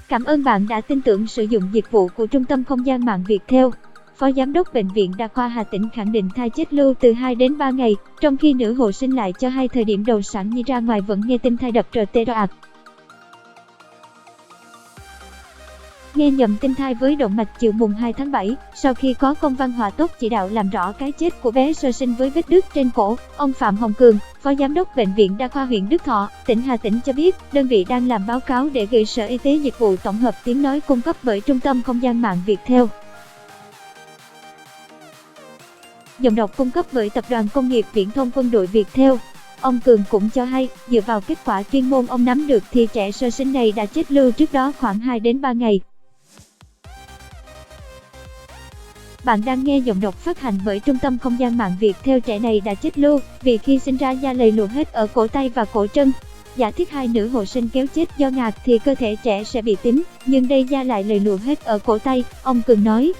Cảm ơn bạn đã tin tưởng sử dụng dịch vụ của Trung tâm Không gian mạng Viettel. Phó Giám đốc Bệnh viện Đa khoa Hà Tĩnh khẳng định thai chết lưu từ 2 đến 3 ngày, trong khi nữ hộ sinh lại cho hay thời điểm đầu sản nhi ra ngoài vẫn nghe tin thai đập RT-ROAT. Nghe nhầm tin thai với động mạch chiều mùng 2 tháng 7, sau khi có công văn hỏa tốc chỉ đạo làm rõ cái chết của bé sơ sinh với vết đứt trên cổ, ông Phạm Hồng Cường, Phó Giám đốc Bệnh viện Đa khoa huyện Đức Thọ, tỉnh Hà Tĩnh cho biết, đơn vị đang làm báo cáo để gửi Sở Y tế Dịch vụ tổng hợp tiếng nói cung cấp bởi Trung tâm Không gian mạng Viettel. Giọng đọc cung cấp bởi Tập đoàn Công nghiệp Viễn thông Quân đội Viettel. Ông Cường cũng cho hay, dựa vào kết quả chuyên môn ông nắm được thì trẻ sơ sinh này đã chết lưu trước đó khoảng 2 đến 3 ngày. Bạn đang nghe giọng đọc phát hành bởi Trung tâm Không gian mạng Viettel. Trẻ này đã chết lưu vì khi sinh ra da lầy lụa hết ở cổ tay và cổ chân. Giả thiết hai nữ hộ sinh kéo chết do ngạt thì cơ thể trẻ sẽ bị tím, nhưng đây da lại lầy lụa hết ở cổ tay, ông Cường nói.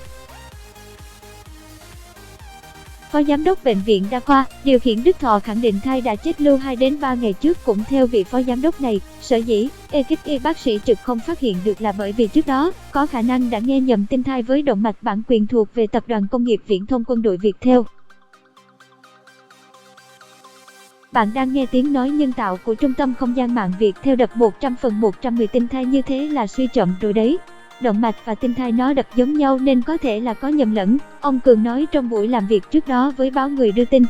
Phó Giám đốc Bệnh viện Đa khoa, điều khiển Đức Thọ khẳng định thai đã chết lưu 2 đến 3 ngày trước. Cũng theo vị Phó Giám đốc này, sở dĩ ekip y bác sĩ trực không phát hiện được là bởi vì trước đó có khả năng đã nghe nhầm tin thai với động mạch bản quyền thuộc về Tập đoàn Công nghiệp Viễn thông Quân đội Viettel. Bạn đang nghe tiếng nói nhân tạo của Trung tâm Không gian mạng Viettel đập 100/110 tin thai như thế là suy chậm rồi đấy. Động mạch và tin thai nó đập giống nhau nên có thể là có nhầm lẫn, ông Cường nói trong buổi làm việc trước đó với báo Người đưa tin.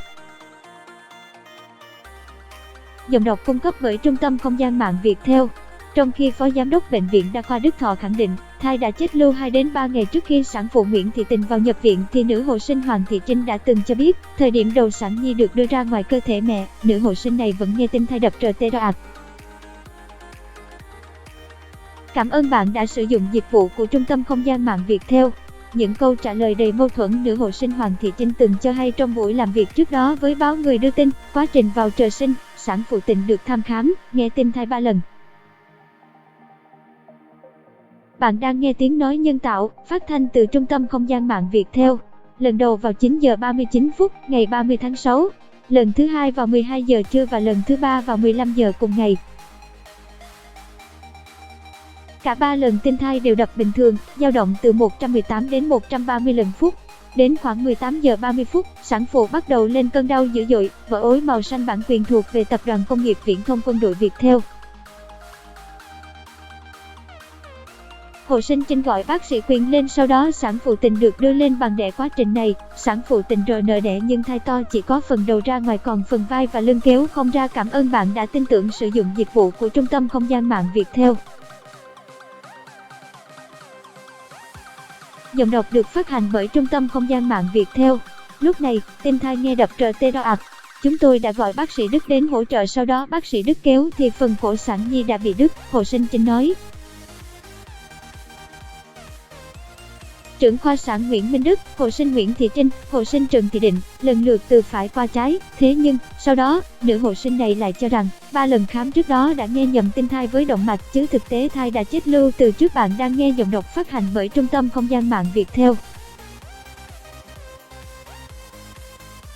Giọng đọc cung cấp bởi Trung tâm Không gian mạng Viettel. Trong khi Phó Giám đốc Bệnh viện Đa khoa Đức Thọ khẳng định thai đã chết lưu 2 đến 3 ngày trước khi sản phụ Nguyễn Thị Tình vào nhập viện, thì nữ hộ sinh Hoàng Thị Trinh đã từng cho biết, thời điểm đầu sản nhi được đưa ra ngoài cơ thể mẹ, nữ hộ sinh này vẫn nghe tin thai đập RT-ROAT. Cảm ơn bạn đã sử dụng dịch vụ của Trung tâm Không gian mạng Viettel. Những câu trả lời đầy mâu thuẫn nữ hộ sinh Hoàng Thị Trinh từng cho hay trong buổi làm việc trước đó với báo Người đưa tin, quá trình vào trợ sinh, sản phụ Tình được thăm khám, nghe tin thai 3 lần. Bạn đang nghe tiếng nói nhân tạo, phát thanh từ Trung tâm Không gian mạng Viettel. Lần đầu vào 9 giờ 39 phút ngày 30 tháng 6, lần thứ hai vào 12 giờ trưa và lần thứ ba vào 15 giờ cùng ngày. Cả 3 lần tin thai đều đập bình thường, dao động từ 118 đến 130 lần phút. Đến khoảng 18 giờ 30 phút, sản phụ bắt đầu lên cơn đau dữ dội, vỏ ối màu xanh bản quyền thuộc về Tập đoàn Công nghiệp Viễn thông Quân đội Viettel. Hộ sinh Trinh gọi bác sĩ Quyền lên, sau đó sản phụ Tình được đưa lên bàn đẻ. Quá trình này, sản phụ Tình RN đẻ nhưng thai to, chỉ có phần đầu ra ngoài còn phần vai và lưng kéo không ra. Cảm ơn bạn đã tin tưởng sử dụng dịch vụ của Trung tâm Không gian mạng Viettel. Giọng đọc được phát hành bởi Trung tâm Không gian mạng Viettel. Lúc này, tin thai nghe đập RT-ROAT. Chúng tôi đã gọi bác sĩ Đức đến hỗ trợ, sau đó bác sĩ Đức kéo thì phần cổ sản nhi đã bị đứt, hộ sinh Trinh nói. Trưởng khoa sản Nguyễn Minh Đức, hộ sinh Nguyễn Thị Trinh, hộ sinh Trần Thị Định, lần lượt từ phải qua trái. Thế nhưng, sau đó, nữ hộ sinh này lại cho rằng 3 lần khám trước đó đã nghe nhầm tin thai với động mạch, chứ thực tế thai đã chết lưu từ trước. Bạn đang nghe giọng đọc phát hành bởi Trung tâm Không gian mạng Viettel.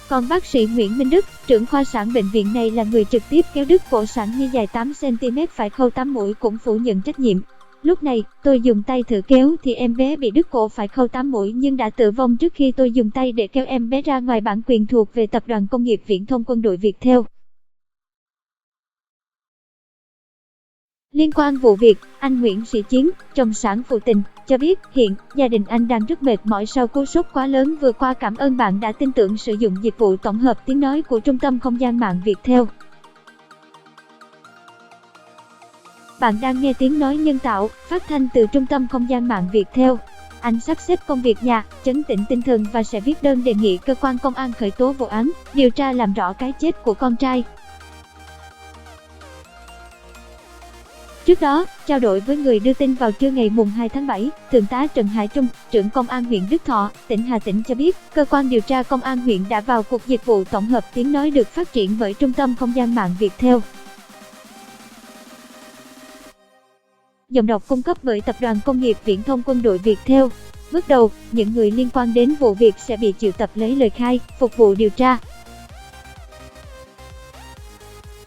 Còn bác sĩ Nguyễn Minh Đức, trưởng khoa sản bệnh viện này là người trực tiếp kéo đứt cổ sản nhi dài 8 cm phải khâu 8 mũi, cũng phủ nhận trách nhiệm. Lúc này, tôi dùng tay thử kéo thì em bé bị đứt cổ phải khâu 8 mũi nhưng đã tử vong trước khi tôi dùng tay để kéo em bé ra ngoài. Bản quyền thuộc về Tập đoàn Công nghiệp Viễn thông Quân đội Viettel. Liên quan vụ việc, anh Nguyễn Sĩ Chiến, chồng sản phụ Tình, cho biết hiện gia đình anh đang rất mệt mỏi sau cú sốc quá lớn vừa qua. Cảm ơn bạn đã tin tưởng sử dụng dịch vụ tổng hợp tiếng nói của Trung tâm Không gian mạng Viettel. Bạn đang nghe tiếng nói nhân tạo, phát thanh từ Trung tâm Không gian mạng Viettel. Anh sắp xếp công việc nhà, trấn tĩnh tinh thần và sẽ viết đơn đề nghị cơ quan công an khởi tố vụ án, điều tra làm rõ cái chết của con trai. Trước đó, trao đổi với Người đưa tin vào trưa ngày mùng 2 tháng 7, Thượng tá Trần Hải Trung, trưởng công an huyện Đức Thọ, tỉnh Hà Tĩnh cho biết, cơ quan điều tra công an huyện đã vào cuộc. Dịch vụ tổng hợp tiếng nói được phát triển bởi Trung tâm Không gian mạng Viettel. Giọng đọc cung cấp bởi Tập đoàn Công nghiệp Viễn thông Quân đội Viettel. Bước đầu, những người liên quan đến vụ việc sẽ bị triệu tập lấy lời khai, phục vụ điều tra.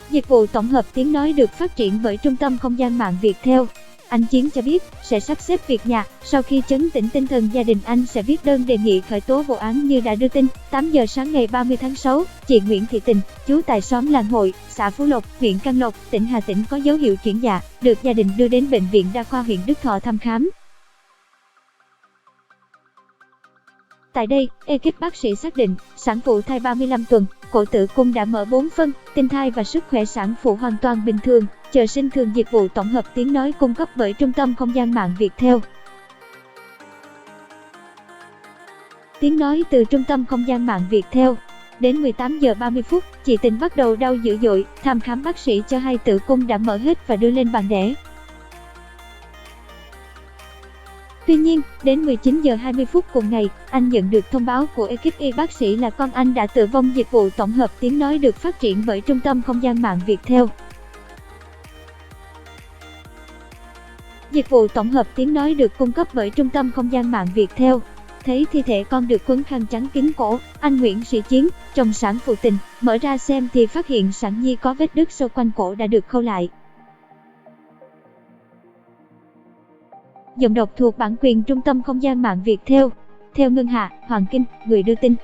Dịch vụ tổng hợp tiếng nói được phát triển bởi Trung tâm Không gian mạng Viettel. Anh Chiến cho biết sẽ sắp xếp việc nhà, sau khi trấn tĩnh tinh thần gia đình anh sẽ viết đơn đề nghị khởi tố vụ án như đã đưa tin. 8 giờ sáng ngày 30 tháng 6, chị Nguyễn Thị Tình, trú tại xóm Làng Hội, xã Phú Lộc, huyện Can Lộc, tỉnh Hà Tĩnh có dấu hiệu chuyển dạ, được gia đình đưa đến bệnh viện đa khoa huyện Đức Thọ thăm khám. Tại đây, ekip bác sĩ xác định, sản phụ thai 35 tuần, cổ tử cung đã mở 4 phân, tinh thai và sức khỏe sản phụ hoàn toàn bình thường, chờ sinh thường. Dịch vụ tổng hợp tiếng nói cung cấp bởi Trung tâm Không gian mạng Viettel. Tiếng nói từ Trung tâm Không gian mạng Viettel. Đến 18 giờ 30 phút, chị Tình bắt đầu đau dữ dội, thăm khám bác sĩ cho hay tử cung đã mở hết và đưa lên bàn đẻ. Tuy nhiên, đến 19 giờ 20 phút cùng ngày, anh nhận được thông báo của ekip y bác sĩ là con anh đã tử vong. Dịch vụ tổng hợp tiếng nói được phát triển bởi Trung tâm Không gian mạng Viettel. Dịch vụ tổng hợp tiếng nói được cung cấp bởi Trung tâm Không gian mạng Viettel. Thấy thi thể con được quấn khăn trắng kín cổ, anh Nguyễn Sĩ Chiến, chồng sản phụ Tình, mở ra xem thì phát hiện sản nhi có vết đứt sâu quanh cổ đã được khâu lại. Giọng đọc thuộc bản quyền Trung tâm Không gian mạng Viettel. Theo Ngân Hạ, Hoàng Kim, người đưa tin.